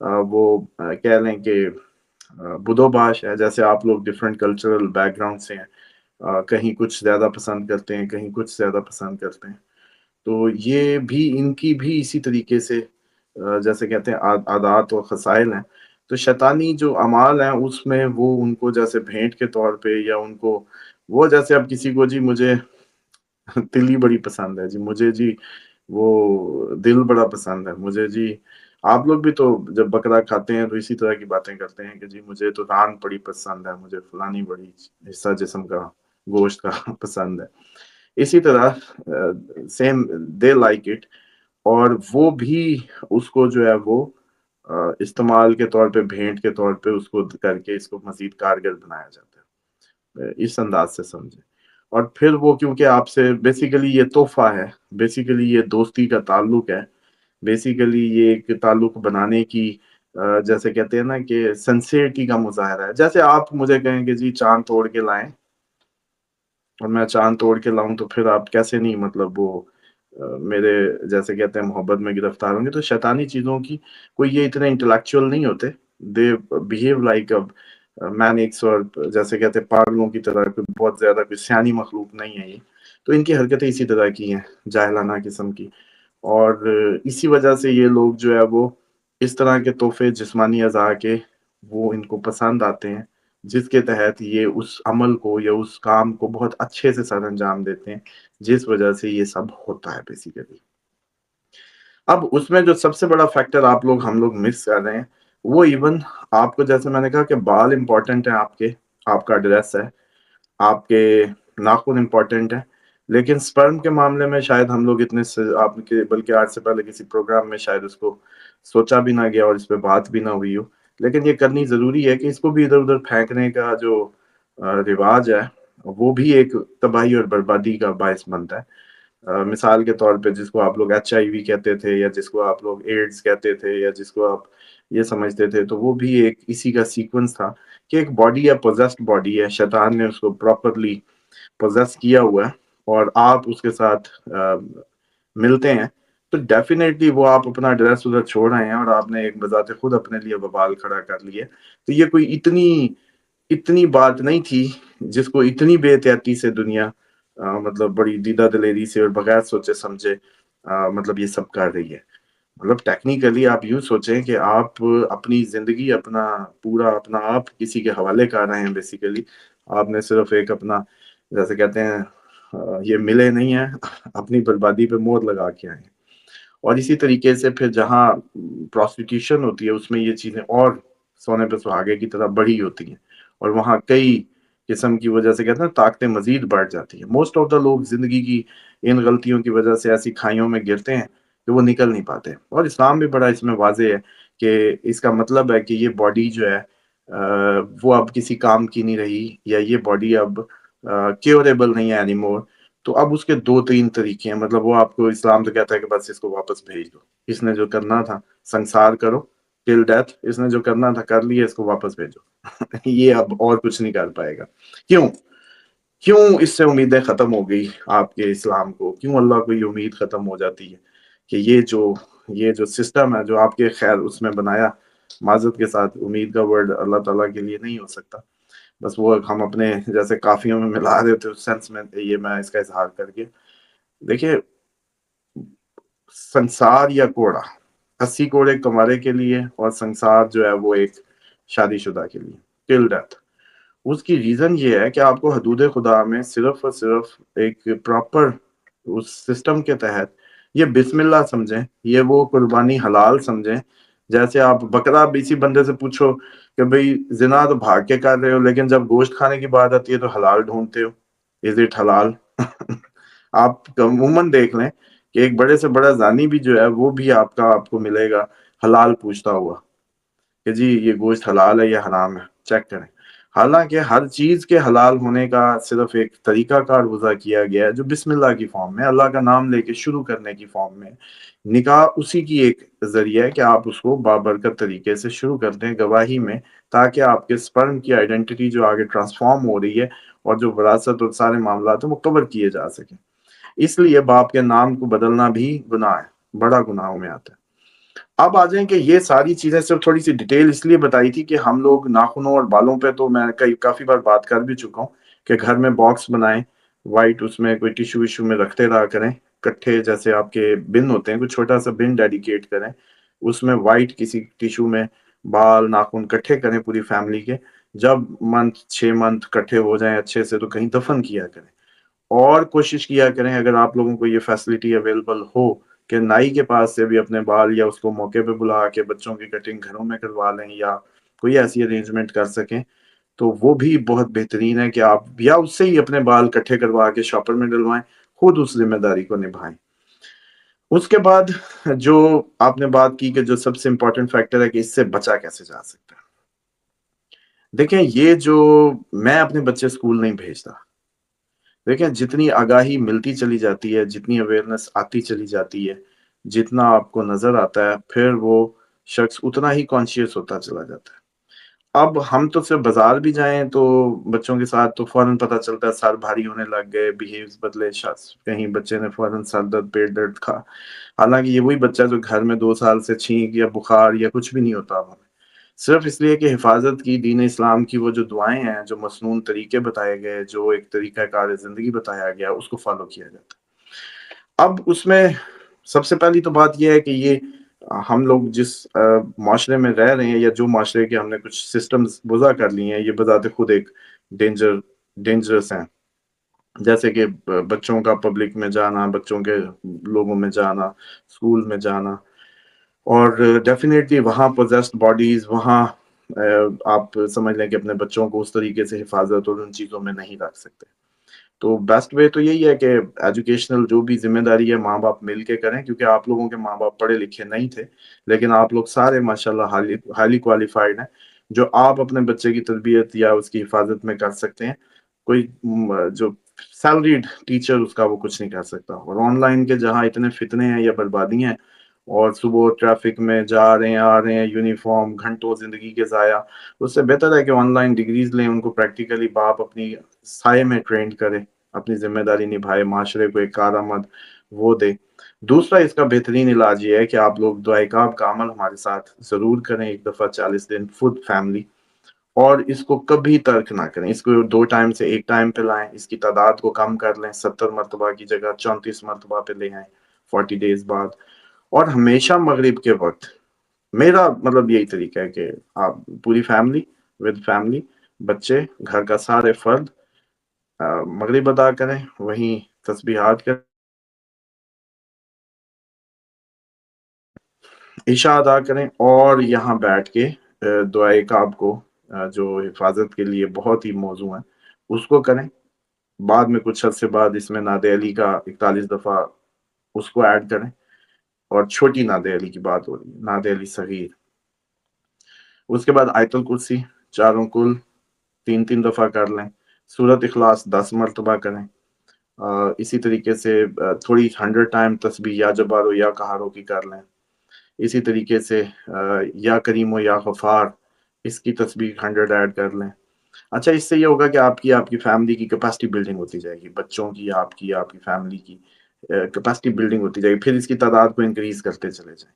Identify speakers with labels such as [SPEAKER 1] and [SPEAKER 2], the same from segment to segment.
[SPEAKER 1] وہ کہہ لیں کہ بدوباش ہے، جیسے آپ لوگ ڈفرینٹ کلچرل بیک گراؤنڈ سے ہیں، کہیں کچھ زیادہ پسند کرتے ہیں، کہیں کچھ زیادہ پسند کرتے ہیں، تو یہ بھی ان کی بھی اسی طریقے سے جیسے کہتے ہیں عادات اور خصائل ہیں. تو شیطانی جو اعمال ہیں اس میں وہ ان کو جیسے بھینٹ کے طور پہ، یا ان کو وہ جیسے اب کسی کو جی مجھے تلی بڑی پسند ہے، جی مجھے جی وہ دل بڑا پسند ہے، مجھے جی آپ لوگ بھی تو جب بکرا کھاتے ہیں تو اسی طرح کی باتیں کرتے ہیں کہ جی مجھے تو ران بڑی پسند ہے، مجھے فلانی بڑی حصہ جسم کا گوشت کا پسند ہے. اسی طرح سیم دے لائک اٹ، اور وہ بھی اس کو جو ہے وہ استعمال کے طور پہ، بھینٹ کے طور پہ اس کو کر کے اس کو مزید کارگر بنایا جاتا ہے. اس انداز سے سمجھیں. اور پھر وہ کیونکہ آپ سے بیسیکلی یہ تحفہ ہے، بیسیکلی یہ دوستی کا تعلق ہے، بیسیکلی یہ ایک تعلق بنانے کی جیسے کہتے ہیں نا کہ سنسیئرٹی کا مظاہرہ ہے. جیسے آپ مجھے کہیں کہ جی چاند توڑ کے لائیں، اور میں چاند توڑ کے لاؤں، تو پھر آپ کیسے نہیں مطلب وہ میرے جیسے کہتے ہیں محبت میں گرفتار ہوں گے. تو شیطانی چیزوں کی کوئی یہ اتنے انٹلیکچوئل نہیں ہوتے، دے بہیو لائک مینکس، اور جیسے کہتے ہیں پاگلوں کی طرح، کوئی بہت زیادہ کوئی سیانی مخلوق نہیں ہے یہ. تو ان کی حرکتیں اسی طرح کی ہیں، جاہلانہ قسم کی. اور اسی وجہ سے یہ لوگ جو ہے وہ اس طرح کے تحفے جسمانی اعضاء کے وہ ان کو پسند آتے ہیں، جس کے تحت یہ اس عمل کو یا اس کام کو بہت اچھے سے سر انجام دیتے ہیں، جس وجہ سے یہ سب ہوتا ہے بیسیکلی. اب اس میں جو سب سے بڑا فیکٹر ہم لوگ مس کر رہے ہیں، وہ ایون آپ کو جیسے میں نے کہا کہ بال امپورٹنٹ ہیں، آپ کا ڈریس ہے، آپ کے ناخن امپورٹنٹ ہے، لیکن سپرم کے معاملے میں شاید ہم لوگ اتنے آپ کے بلکہ آج سے پہلے کسی پروگرام میں شاید اس کو سوچا بھی نہ گیا اور اس پہ بات بھی نہ ہوئی ہو. لیکن یہ کرنی ضروری ہے کہ اس کو بھی ادھر ادھر پھینکنے کا جو رواج ہے وہ بھی ایک تباہی اور بربادی کا باعث بنتا ہے. مثال کے طور پہ جس کو آپ لوگ HIV کہتے تھے، یا جس کو آپ لوگ ایڈز کہتے تھے، یا جس کو آپ یہ سمجھتے تھے، تو وہ بھی ایک اسی کا سیکوینس تھا کہ ایک باڈی ہے، پوزیسڈ باڈی ہے، شیطان نے اس کو پراپرلی پوزیس کیا ہوا ہے، اور آپ اس کے ساتھ ملتے ہیں، تو ڈیفینیٹلی وہ آپ اپنا ڈریس ادھر چھوڑ رہے ہیں، اور آپ نے ایک بذات خود اپنے لیے وبال کھڑا کر لیے. تو یہ کوئی اتنی بات نہیں تھی جس کو اتنی بے احتیاطی سے دنیا مطلب بڑی دیدہ دلیری سے اور بغیر سوچے سمجھے مطلب یہ سب کر رہی ہے. مطلب ٹیکنیکلی آپ یوں سوچیں کہ آپ اپنی زندگی، اپنا آپ کسی کے حوالے کر رہے ہیں. بیسیکلی آپ نے صرف ایک اپنا جیسے کہتے ہیں یہ ملے نہیں ہیں، اپنی بربادی پہ مور لگا کے آئے ہیں. اور اسی طریقے سے پھر جہاں پروسٹیٹیوشن ہوتی ہے اس میں یہ چیزیں اور سونے پہ سہاگے کی طرح بڑی ہوتی ہیں، اور وہاں کئی قسم کی وجہ سے کہتے ہیں طاقتیں مزید بڑھ جاتی ہیں. موسٹ آف دا لوگ زندگی کی ان غلطیوں کی وجہ سے ایسی کھائیوں میں گرتے ہیں کہ وہ نکل نہیں پاتے. اور اسلام بھی بڑا اس میں واضح ہے کہ اس کا مطلب ہے کہ یہ باڈی جو ہے وہ اب کسی کام کی نہیں رہی، یا یہ باڈی اب کیوریبل نہیں ہے اینیمور. تو اب اس کے 2-3 طریقے ہیں. مطلب وہ آپ کو اسلام تو کہتا ہے کہ بس اس کو واپس بھیج دو، اس نے جو کرنا تھا سنسار کرو ٹل ڈیتھ، اس نے جو کرنا تھا کر لیا، اس کو واپس بھیجو. یہ اب اور کچھ نہیں کر پائے گا. کیوں اس سے امیدیں ختم ہو گئی آپ کے اسلام کو؟ کیوں اللہ کو یہ امید ختم ہو جاتی ہے کہ یہ جو سسٹم ہے جو آپ کے خیر اس میں بنایا، معذرت کے ساتھ امید کا ورڈ اللہ تعالیٰ کے لیے نہیں ہو سکتا، بس وہ ہم اپنے جیسے کافیوں میں ملا دیتے اس سینس میں. یہ میں اس کا اظہار کر کے دیکھیں، سنسار یا کوڑا، 80 کوڑے کمارے کے لیے، اور سنسار جو ہے وہ ایک شادی شدہ کے لیے ٹل ڈیتھ. اس کی ریزن یہ ہے کہ آپ کو حدود خدا میں صرف اور صرف ایک پراپر اس سسٹم کے تحت یہ بسم اللہ سمجھیں، یہ وہ قربانی حلال سمجھیں. جیسے آپ بکرا اسی بندے سے پوچھو کہ بھئی زنا تو بھاگ کے کر رہے ہو، لیکن جب گوشت کھانے کی بات آتی ہے تو حلال ڈھونڈتے ہو. از اٹ حلال؟ آپ عموماً دیکھ لیں کہ ایک بڑے سے بڑا زانی بھی جو ہے وہ بھی آپ کو ملے گا حلال پوچھتا ہوا کہ جی یہ گوشت حلال ہے یا حرام ہے، چیک کریں. حالانکہ ہر چیز کے حلال ہونے کا صرف ایک طریقہ کار وضع کیا گیا ہے جو بسم اللہ کی فارم میں، اللہ کا نام لے کے شروع کرنے کی فارم میں. نکاح اسی کی ایک ذریعہ ہے کہ آپ اس کو بابرکت طریقے سے شروع کر دیں گواہی میں، تاکہ آپ کے سپرم کی آئیڈینٹی جو آگے ٹرانسفارم ہو رہی ہے اور جو وراثت اور سارے معاملات ہیں وہ کور کیے جا سکیں. اس لیے باپ کے نام کو بدلنا بھی گناہ ہے، بڑا گناہوں میں آتا ہے. اب آ جائیں کہ یہ ساری چیزیں صرف تھوڑی سی ڈیٹیل اس لیے بتائی تھی کہ ہم لوگ ناخنوں اور بالوں پہ تو میں کافی بار بات کر بھی چکا ہوں کہ گھر میں باکس بنائیں وائٹ، اس میں کوئی ٹیشو ویشو میں رکھتے رہا کریں کٹھے، جیسے آپ کے بن ہوتے ہیں، کوئی چھوٹا سا بن ڈیڈیکیٹ کریں، اس میں وائٹ کسی ٹیشو میں بال ناخن کٹھے کریں پوری فیملی کے، جب منتھ 6 منتھ کٹھے ہو جائیں اچھے سے تو کہیں دفن کیا کریں۔ اور کوشش کیا کریں اگر آپ لوگوں کو یہ فیسلٹی اویلیبل ہو کہ نائی کے پاس سے بھی اپنے بال یا اس کو موقع پہ بلا کے بچوں کی کٹنگ گھروں میں کروا لیں، یا کوئی ایسی ارینجمنٹ کر سکیں تو وہ بھی بہت بہترین ہے کہ آپ یا اس سے ہی اپنے بال کٹھے کروا کے شاپر میں ڈلوائیں، خود اس ذمہ داری کو نبھائیں۔ اس کے بعد جو آپ نے بات کی کہ جو سب سے امپورٹنٹ فیکٹر ہے کہ اس سے بچا کیسے جا سکتا ہے، دیکھیں یہ جو میں اپنے بچے اسکول نہیں بھیجتا، دیکھیں جتنی آگاہی ملتی چلی جاتی ہے، جتنی اویئرنیس آتی چلی جاتی ہے، جتنا آپ کو نظر آتا ہے، پھر وہ شخص اتنا ہی کانشیس ہوتا چلا جاتا ہے۔ اب ہم تو صرف بازار بھی جائیں تو بچوں کے ساتھ تو فوراً پتہ چلتا ہے سر بھاری ہونے لگ گئے، بیہیوز بدلے، کہیں بچے نے فوراً سر درد پیٹ درد کھا، حالانکہ یہ وہی بچہ جو گھر میں 2 سال سے چھینک یا بخار یا کچھ بھی نہیں ہوتا اب ہمیں، صرف اس لیے کہ حفاظت کی، دین اسلام کی وہ جو دعائیں ہیں، جو مسنون طریقے بتائے گئے، جو ایک طریقہ کار زندگی بتایا گیا، اس کو فالو کیا جاتا ہے۔ اب اس میں سب سے پہلی تو بات یہ ہے کہ یہ ہم لوگ جس معاشرے میں رہ رہے ہیں، یا جو معاشرے کے ہم نے کچھ سسٹمز وضع کر لی ہیں، یہ بذات خود ایک ڈینجرس ہیں، جیسے کہ بچوں کا پبلک میں جانا، بچوں کے لوگوں میں جانا، اسکول میں جانا، اور ڈیفینیٹلی وہاں پوزیسڈ باڈیز، وہاں آپ سمجھ لیں کہ اپنے بچوں کو اس طریقے سے حفاظت اور ان چیزوں میں نہیں رکھ سکتے۔ تو بیسٹ وے تو یہی ہے کہ ایجوکیشنل جو بھی ذمہ داری ہے ماں باپ مل کے کریں، کیونکہ آپ لوگوں کے ماں باپ پڑھے لکھے نہیں تھے، لیکن آپ لوگ سارے ماشاءاللہ ہائیلی کوالیفائڈ ہیں، جو آپ اپنے بچے کی تربیت یا اس کی حفاظت میں کر سکتے ہیں۔ کوئی جو سیلریڈ ٹیچر اس کا وہ کچھ نہیں کر سکتا، اور آن لائن کے جہاں اتنے فتنے ہیں یا بربادیاں ہیں، اور صبح ٹریفک میں جا رہے ہیں آ رہے ہیں، یونیفارم، گھنٹوں زندگی کے ضائع، اس سے بہتر ہے کہ آن لائن ڈگریز لیں، ان کو پریکٹیکلی باپ اپنی سائے میں ٹرینڈ کرے، اپنی ذمہ داری نبھائے، معاشرے کو ایک کارآمد وہ دے۔ دوسرا اس کا بہترین علاج یہ ہے کہ آپ لوگ دعائے کعب کا عمل ہمارے ساتھ ضرور کریں، ایک دفعہ 40 دن خود فیملی، اور اس کو کبھی ترک نہ کریں، اس کو 2 ٹائم سے 1 ٹائم پہ لائیں، اس کی تعداد کو کم کر لیں، 70 مرتبہ کی جگہ 34 مرتبہ پہ لے آئیں 40 ڈیز بعد، اور ہمیشہ مغرب کے وقت، میرا مطلب یہی طریقہ ہے کہ آپ پوری فیملی ود فیملی، بچے، گھر کا سارے فرد مغرب ادا کریں، وہیں تسبیحات کریں، عشاء ادا کریں، اور یہاں بیٹھ کے دعائے کعب کو جو حفاظت کے لیے بہت ہی موزوں ہے اس کو کریں۔ بعد میں کچھ عرصے بعد اس میں ناد علی کا 41 دفعہ اس کو ایڈ کریں، اور چھوٹی ناد علی کی بات ہو رہی ہے، ناد علی صغیر۔ اس کے بعد آیت الکرسی چاروں کل 3 3 دفعہ کر لیں، سورت اخلاص 10 مرتبہ کریں، اسی طریقے سے تھوڑی 100 ٹائم تسبیح یا جبارو یا کہارو کی کر لیں، اسی طریقے سے یا کریم و یا غفار، اس کی تسبیح 100 ایڈ کر لیں۔ اچھا، اس سے یہ ہوگا کہ آپ کی فیملی کی کیپیسٹی بلڈنگ ہوتی جائے گی، بچوں کی، آپ کی فیملی کی کیپیسٹی بلڈنگ ہوتی جائے گی، پھر اس کی تعداد کو انکریز کرتے چلے جائیں۔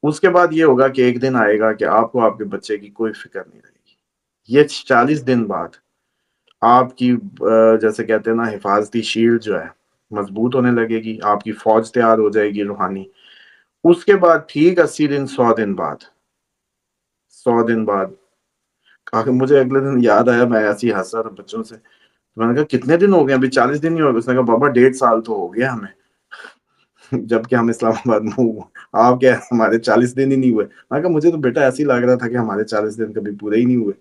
[SPEAKER 1] اس کے بعد یہ ہوگا کہ ایک دن آئے گا کہ آپ کو آپ کے بچے کی کوئی فکر نہیں رہے گی۔ یہ 40 دن بعد آپ کی جیسے کہتے ہیں نا حفاظتی شیلڈ جو ہے مضبوط ہونے لگے گی، آپ کی فوج تیار ہو جائے گی روحانی۔ اس کے بعد ٹھیک 80 دن، 100 دن بعد، 100 دن بعد مجھے اگلے دن یاد آیا، میں ایسے ہی ہنسا تھا بچوں سے، میں نے کہا کتنے دن ہو گئے؟ ابھی 40 دن ہی ہو گئے۔ اس نے کہا بابا 1.5 سال تو ہو گیا ہمیں جب کہ ہم اسلام آباد میں ہوئے، آپ کیا ہمارے 40 دن ہی نہیں ہوئے؟ میں نے کہا مجھے تو بیٹا ایسے ہی لگ رہا تھا کہ ہمارے 40 دن کبھی پورے ہی نہیں ہوئے۔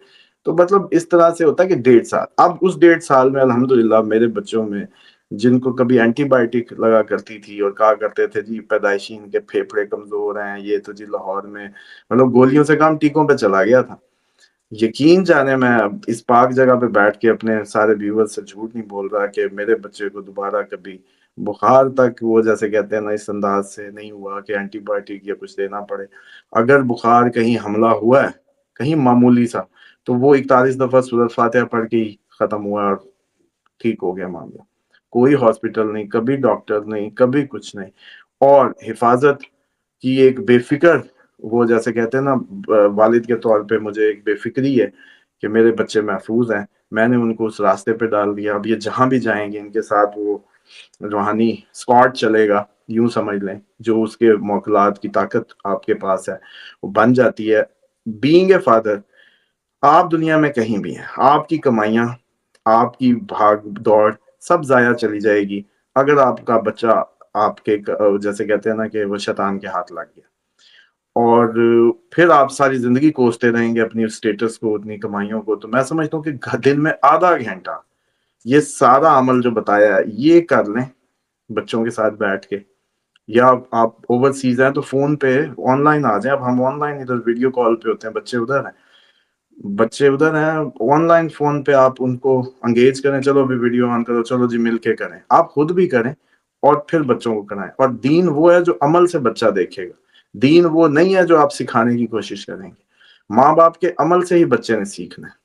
[SPEAKER 1] تو مطلب اس طرح سے ہوتا ہے کہ 1.5 سال، اب اس 1.5 سال میں الحمدللہ میرے بچوں میں جن کو کبھی اینٹی بائیوٹک لگا کرتی تھی اور کہا کرتے تھے جی پیدائشی ان کے پھیپھڑے کمزور ہیں، یہ تو جی لاہور میں مطلب گولیوں سے کام ٹیکوں پہ چلا گیا تھا، یقین جانے میں اب اس پاک جگہ پہ بیٹھ کے اپنے سارے ویور سے جھوٹ نہیں بول رہا کہ میرے بچے کو دوبارہ کبھی بخار تک وہ جیسے کہتے ہیں نا اس انداز سے نہیں ہوا کہ اینٹی بائیوٹک یا کچھ دینا پڑے۔ اگر بخار کہیں حملہ ہوا ہے کہیں معمولی سا، تو وہ 41 دفعہ سورۃ فاتحہ پڑھ کے ہی ختم ہوا اور ٹھیک ہو گیا معاملہ۔ کوئی ہاسپٹل نہیں، کبھی ڈاکٹر نہیں، کبھی کچھ نہیں، اور حفاظت کی ایک بے فکر وہ جیسے کہتے ہیں نا والد کے طور پہ مجھے ایک بے فکری ہے کہ میرے بچے محفوظ ہیں، میں نے ان کو اس راستے پہ ڈال دیا، اب یہ جہاں بھی جائیں گے ان کے ساتھ وہ روحانی اسکواڈ چلے گا، یوں سمجھ لیں، جو اس کے موکلات کی طاقت آپ کے پاس ہے وہ بن جاتی ہے۔ بینگ اے فادر، آپ دنیا میں کہیں بھی ہیں، آپ کی کمائیاں، آپ کی بھاگ دوڑ سب ضائع چلی جائے گی اگر آپ کا بچہ آپ کے جیسے کہتے ہیں نا کہ وہ شیطان کے ہاتھ لگ گیا، اور پھر آپ ساری زندگی کوستے رہیں گے اپنی اسٹیٹس کو، اپنی کمائیوں کو۔ تو میں سمجھتا ہوں کہ دن میں آدھا گھنٹہ یہ سارا عمل جو بتایا ہے یہ کر لیں بچوں کے ساتھ بیٹھ کے، یا آپ اوور سیز ہیں تو فون پہ آن لائن آ جائیں۔ اب ہم آن لائن ادھر ویڈیو کال پہ ہوتے ہیں، بچے ادھر ہیں، آن لائن فون پہ آپ ان کو انگیج کریں، چلو بھی ویڈیو آن کرو، چلو جی مل کے کریں، آپ خود بھی کریں اور پھر بچوں کو کرائیں۔ اور دین وہ ہے جو عمل سے بچہ دیکھے گا، دین وہ نہیں ہے جو آپ سکھانے کی کوشش کریں گے۔ ماں باپ کے عمل سے ہی بچے نے سیکھنا ہے۔